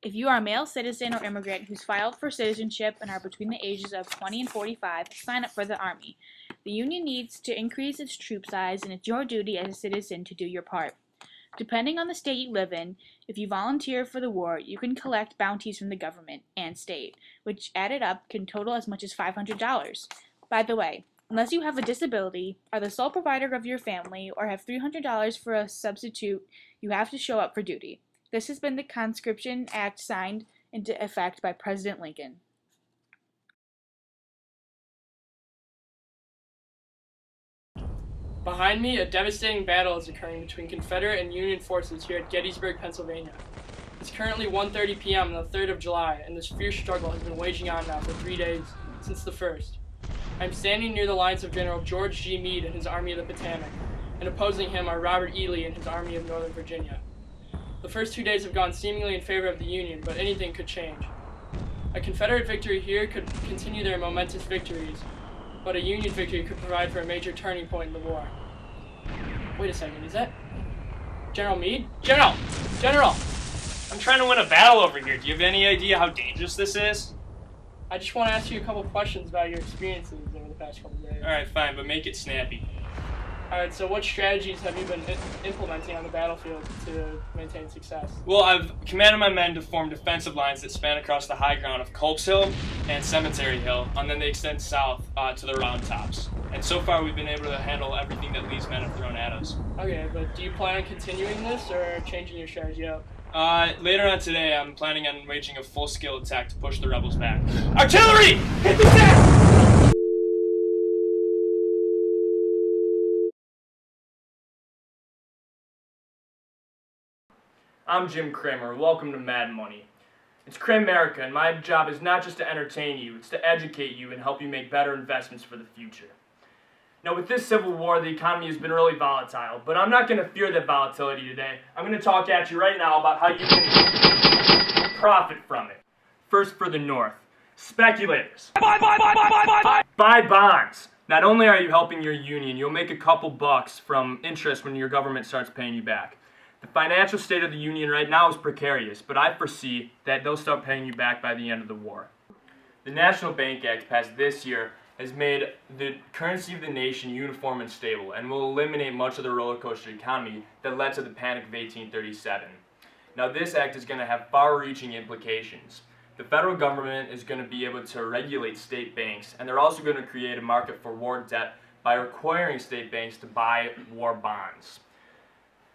If you are a male citizen or immigrant who's filed for citizenship and are between the ages of 20 and 45, sign up for the Army. The Union needs to increase its troop size, and it's your duty as a citizen to do your part. Depending on the state you live in, if you volunteer for the war, you can collect bounties from the government and state, which added up can total as much as $500. By the way, unless you have a disability, are the sole provider of your family, or have $300 for a substitute, you have to show up for duty. This has been the Conscription Act signed into effect by President Lincoln. Behind me, a devastating battle is occurring between Confederate and Union forces here at Gettysburg, Pennsylvania. It's currently 1:30 p.m. on the 3rd of July, and this fierce struggle has been waging on now for 3 days, since the 1st. I'm standing near the lines of General George G. Meade and his Army of the Potomac, and opposing him are Robert E. Lee and his Army of Northern Virginia. The first 2 days have gone seemingly in favor of the Union, but anything could change. A Confederate victory here could continue their momentous victories, but a Union victory could provide for a major turning point in the war. Wait a second, is that General Meade? General! I'm trying to win a battle over here. Do you have any idea how dangerous this is? I just want to ask you a couple questions about your experiences over the past couple days. Alright, fine, but make it snappy. Alright, so what strategies have you been implementing on the battlefield to maintain success? Well, I've commanded my men to form defensive lines that span across the high ground of Culp's Hill and Cemetery Hill, and then they extend south to the Round Tops. And so far, we've been able to handle everything that Lee's men have thrown at us. Okay, but do you plan on continuing this or changing your strategy up? Later on today, I'm planning on waging a full-scale attack to push the rebels back. Artillery! Hit the deck! I'm Jim Kramer. Welcome to Mad Money. It's Kramerica, and my job is not just to entertain you, it's to educate you and help you make better investments for the future. Now, with this Civil War, the economy has been really volatile, but I'm not going to fear that volatility today. I'm going to talk at you right now about how you can profit from it. First, for the North, speculators. Buy bonds. Not only are you helping your union, you'll make a couple bucks from interest when your government starts paying you back. The financial state of the Union right now is precarious, but I foresee that they'll start paying you back by the end of the war. The National Bank Act passed this year has made the currency of the nation uniform and stable and will eliminate much of the roller coaster economy that led to the Panic of 1837. Now, this act is going to have far-reaching implications. The federal government is going to be able to regulate state banks, and they're also going to create a market for war debt by requiring state banks to buy war bonds.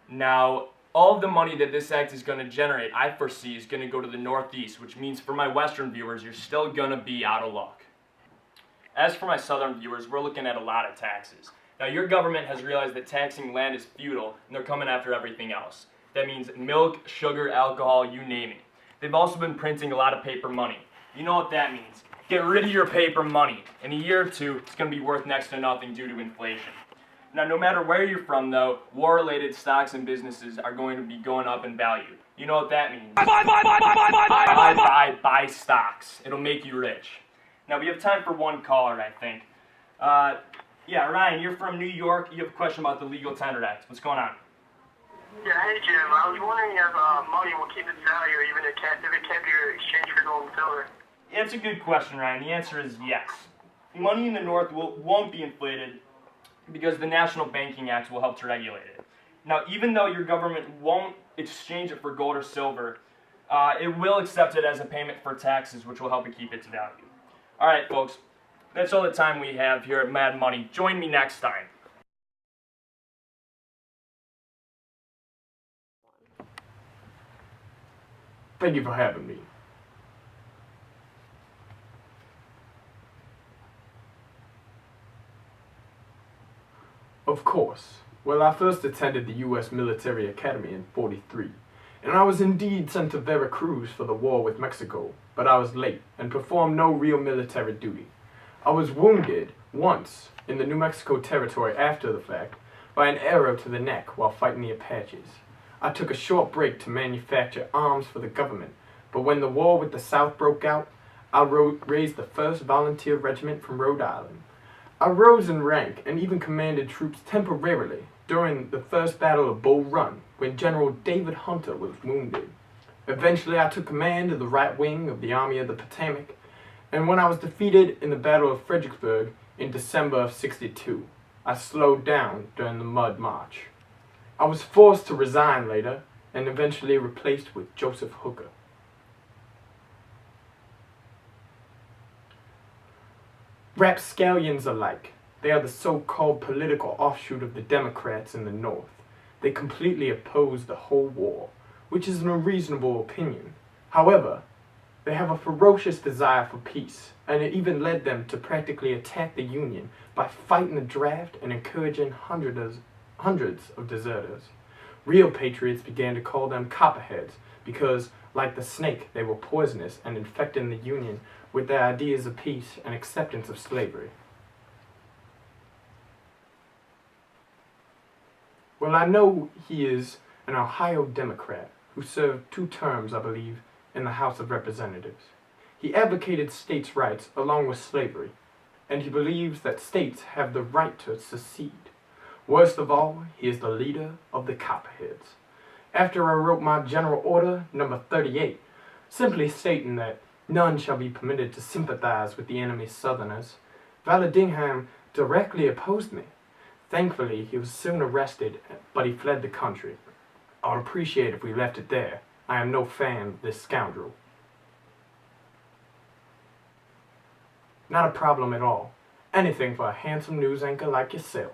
Now, all of the money that this act is going to generate, I foresee, is going to go to the Northeast, which means for my Western viewers, you're still going to be out of luck. As for my Southern viewers, we're looking at a lot of taxes. Now, your government has realized that taxing land is futile, and they're coming after everything else. That means milk, sugar, alcohol, you name it. They've also been printing a lot of paper money. You know what that means. Get rid of your paper money. In a year or two, it's going to be worth next to nothing due to inflation. Now, no matter where you're from, though, war-related stocks and businesses are going to be going up in value. You know what that means. Buy stocks. It'll make you rich. Now, we have time for one caller, I think. Yeah, Ryan, you're from New York. You have a question about the Legal Tender Act. What's going on? Yeah, hey, Jim. I was wondering if money will keep its value even if it can't be exchanged for gold and silver. Yeah, it's a good question, Ryan. The answer is yes. Money in the North won't be inflated because the National Banking Act will help to regulate it. Now, even though your government won't exchange it for gold or silver, it will accept it as a payment for taxes, which will help it keep its value. All right, folks, that's all the time we have here at Mad Money. Join me next time. Thank you for having me. Of course. Well, I first attended the U.S. Military Academy in '43, and I was indeed sent to Veracruz for the war with Mexico, but I was late and performed no real military duty. I was wounded once in the New Mexico territory after the fact by an arrow to the neck while fighting the Apaches. I took a short break to manufacture arms for the government, but when the war with the South broke out, I raised the 1st Volunteer Regiment from Rhode Island. I rose in rank and even commanded troops temporarily during the first Battle of Bull Run when General David Hunter was wounded. Eventually, I took command of the right wing of the Army of the Potomac, and when I was defeated in the Battle of Fredericksburg in December of '62, I slowed down during the Mud March. I was forced to resign later, and eventually replaced with Joseph Hooker. Rapscallions alike, they are the so-called political offshoot of the Democrats in the North. They completely oppose the whole war, which is an unreasonable opinion. However, they have a ferocious desire for peace, and it even led them to practically attack the Union by fighting the draft and encouraging hundreds of deserters. Real patriots began to call them copperheads because, like the snake, they were poisonous and infecting the Union with their ideas of peace and acceptance of slavery. Well, I know he is an Ohio Democrat who served 2 terms, I believe, in the House of Representatives. He advocated states' rights along with slavery, and he believes that states have the right to secede. Worst of all, he is the leader of the Copperheads. After I wrote my General Order number 38, simply stating that none shall be permitted to sympathize with the enemy's Southerners, Vallandigham directly opposed me. Thankfully, he was soon arrested, but he fled the country. I would appreciate if we left it there. I am no fan of this scoundrel. Not a problem at all. Anything for a handsome news anchor like yourself.